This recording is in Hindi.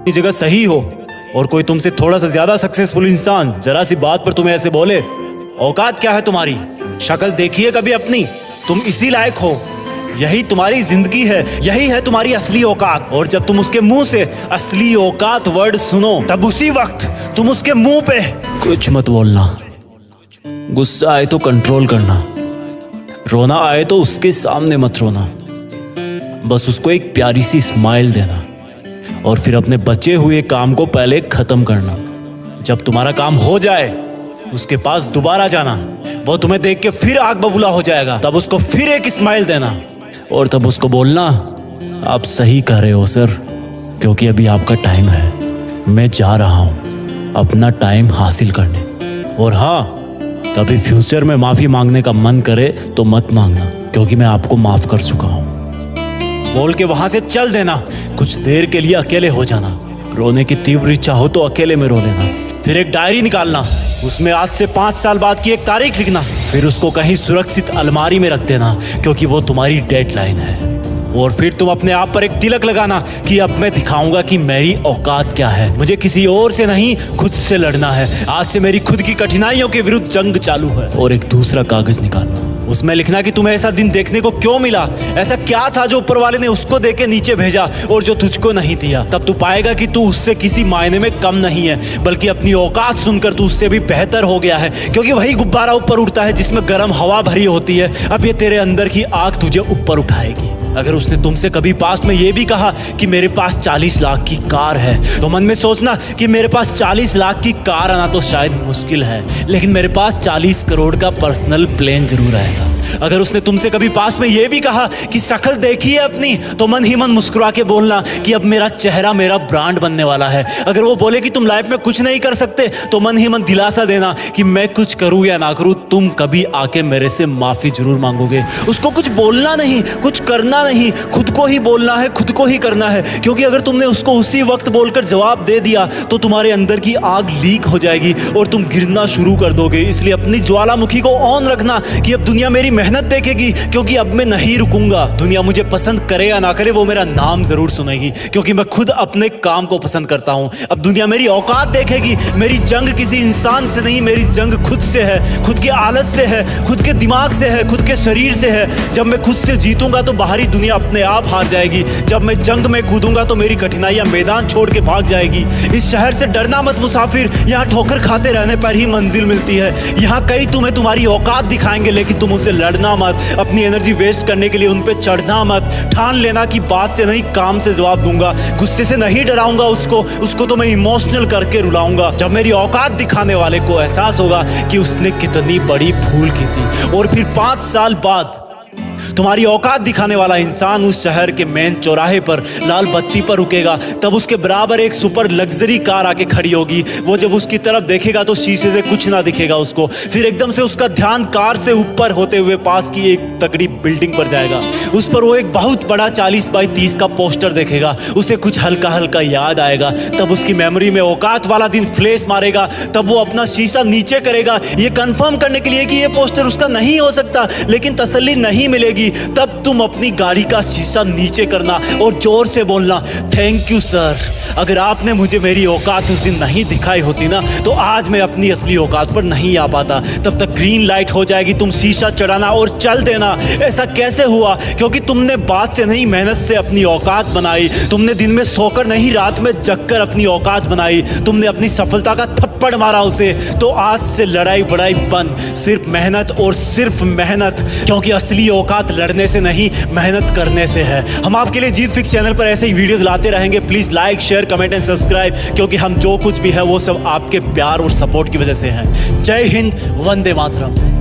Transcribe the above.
अपनी जगह सही हो और कोई तुमसे थोड़ा सा ज्यादा सक्सेसफुल इंसान जरा सी बात पर तुम्हें ऐसे बोले, औकात क्या है तुम्हारी? शक्ल देखिए कभी अपनी, तुम इसी लायक हो, यही तुम्हारी जिंदगी है, यही है तुम्हारी असली औकात। और जब तुम उसके मुंह से असली औकात वर्ड सुनो तब उसी वक्त तुम उसके मुंह पे कुछ मत बोलना। गुस्सा आए तो कंट्रोल करना, रोना आए तो उसके सामने मत रोना, बस उसको एक प्यारी सी स्माइल देना और फिर अपने बचे हुए काम को पहले खत्म करना। जब तुम्हारा काम हो जाए उसके पास दोबारा जाना, वो तुम्हें देख के फिर आग बबूला हो जाएगा, तब उसको फिर एक स्माइल देना और तब उसको बोलना, आप सही कह रहे हो सर, क्योंकि अभी आपका टाइम है, मैं जा रहा हूं अपना टाइम हासिल करने। और हाँ, कभी फ्यूचर में माफी मांगने का मन करे तो मत मांगना, क्योंकि मैं आपको माफ कर चुका हूं। बोल के वहां से चल देना, कुछ देर के लिए अकेले हो जाना, रोने की तीव्र इच्छा हो तो अकेले में रो लेना, फिर एक डायरी निकालना, उसमें आज से 5 साल बाद की एक तारीख लिखना, फिर उसको कहीं सुरक्षित अलमारी में रख देना, क्योंकि वो तुम्हारी डेडलाइन है। और फिर तुम अपने आप पर एक तिलक लगाना कि अब मैं दिखाऊंगा कि मेरी औकात क्या है, मुझे किसी और से नहीं खुद से लड़ना है, आज से मेरी खुद की कठिनाइयों के विरुद्ध जंग चालू है। और एक दूसरा कागज निकालना, उसमें लिखना कि तुम्हें ऐसा दिन देखने को क्यों मिला, ऐसा क्या था जो ऊपर वाले ने उसको देके नीचे भेजा और जो तुझको नहीं दिया। तब तू पाएगा कि तू उससे किसी मायने में कम नहीं है, बल्कि अपनी औकात सुनकर तू उससे भी बेहतर हो गया है, क्योंकि वही गुब्बारा ऊपर उड़ता है जिसमें गर्म हवा भरी होती है। अब ये तेरे अंदर की आग तुझे ऊपर उठाएगी। अगर उसने तुमसे कभी पास्ट में ये भी कहा कि मेरे पास 40 लाख की कार है, तो मन में सोचना कि मेरे पास 40 लाख की कार आना तो शायद मुश्किल है, लेकिन मेरे पास 40 करोड़ का पर्सनल प्लेन जरूर आएगा। अगर उसने तुमसे कभी पास्ट में ये भी कहा कि शक्ल देखिए अपनी, तो मन ही मन मुस्कुरा के बोलना कि अब मेरा चेहरा मेरा ब्रांड बनने वाला है। अगर वो बोले कि तुम लाइफ में कुछ नहीं कर सकते, तो मन ही मन दिलासा देना कि मैं कुछ करूं या ना करूं, तुम कभी आके मेरे से माफी जरूर मांगोगे। उसको कुछ बोलना नहीं, कुछ करना नहीं, खुद को ही बोलना है, खुद को ही करना है, क्योंकि अगर तुमने उसको उसी वक्त बोलकर जवाब दे दिया तो तुम्हारे अंदर की आग लीक हो जाएगी और तुम गिरना शुरू कर दोगे। इसलिए अपनी ज्वालामुखी को ऑन रखना कि अब दुनिया मेरी मेहनत देखेगी, क्योंकि अब मैं नहीं रुकूंगा। दुनिया मुझे पसंद करे या ना करे, वो मेरा नाम जरूर सुनेगी, क्योंकि मैं खुद अपने काम को पसंद करता हूं। अब दुनिया मेरी औकात देखेगी। मेरी जंग किसी इंसान से नहीं, मेरी जंग खुद से है, खुद की आदत से है, खुद के दिमाग से है, खुद के शरीर से है। जब मैं खुद से जीतूंगा तो बाहरी दुनिया अपने आप हार जाएगी। जब मैं जंग में कूदूंगा तो मेरी कठिनाइयां मैदान छोड़ के भाग जाएगी। इस शहर से डरना मत मुसाफिर, यहाँ ठोकर खाते रहने पर ही मंजिल मिलती है। यहाँ कई तुम्हें तुम्हारी औकात दिखाएंगे, लेकिन तुम उनसे लड़ना मत, अपनी एनर्जी वेस्ट करने के लिए उन पे चढ़ना मत। ठान लेना कि बात से नहीं काम से जवाब दूंगा, गुस्से से नहीं डराऊंगा उसको तो मैं इमोशनल करके रुलाऊंगा। जब मेरी औकात दिखाने वाले को एहसास होगा कि उसने कितनी बड़ी भूल की थी, और फिर 5 साल बाद तुम्हारी औकात दिखाने वाला इंसान उस शहर के मेन चौराहे पर लाल बत्ती पर रुकेगा, तब उसके बराबर एक सुपर लग्जरी कार आके खड़ी होगी। वो जब उसकी तरफ देखेगा तो शीशे से कुछ ना दिखेगा उसको। फिर एकदम से उसका ध्यान कार से ऊपर होते हुए पास की एक तगड़ी बिल्डिंग पर जाएगा। उस पर वो एक बहुत बड़ा 40 बाई 30 का पोस्टर देखेगा। उसे कुछ हल्का हल्का याद आएगा। तब उसकी मेमोरी में औकात वाला दिन फ्लैश मारेगा। तब वो अपना शीशा नीचे करेगा, ये कंफर्म करने के लिए कि ये पोस्टर उसका नहीं हो सकता, लेकिन तसल्ली नहीं मिलेगी। तब तुम अपनी गाड़ी का शीशा नीचे करना और जोर से बोलना, थैंक यू सर, अगर आपने मुझे मेरी औकात उस दिन नहीं दिखाई होती ना, तो आज मैं अपनी असली औकात पर नहीं आ पाता। तब तक ग्रीन लाइट हो जाएगी, तुम शीशा चढ़ाना और चल देना। ऐसा कैसे हुआ? क्योंकि तुमने बात से नहीं मेहनत से अपनी औकात बनाई। तुमने दिन में सोकर नहीं रात में जगकर अपनी औकात बनाई। तुमने अपनी सफलता का थप्पड़ मारा उसे। तो आज से लड़ाई वड़ाई बंद, सिर्फ मेहनत और सिर्फ मेहनत, क्योंकि असली औकात लड़ने से नहीं मेहनत करने से है। हम आपके लिए जीत फिक्स चैनल पर ऐसे ही वीडियोस लाते रहेंगे। Please like, share, comment and subscribe, क्योंकि हम जो कुछ भी है वो सब आपके प्यार और सपोर्ट की वजह से है। जय हिंद, वंदे मातरम।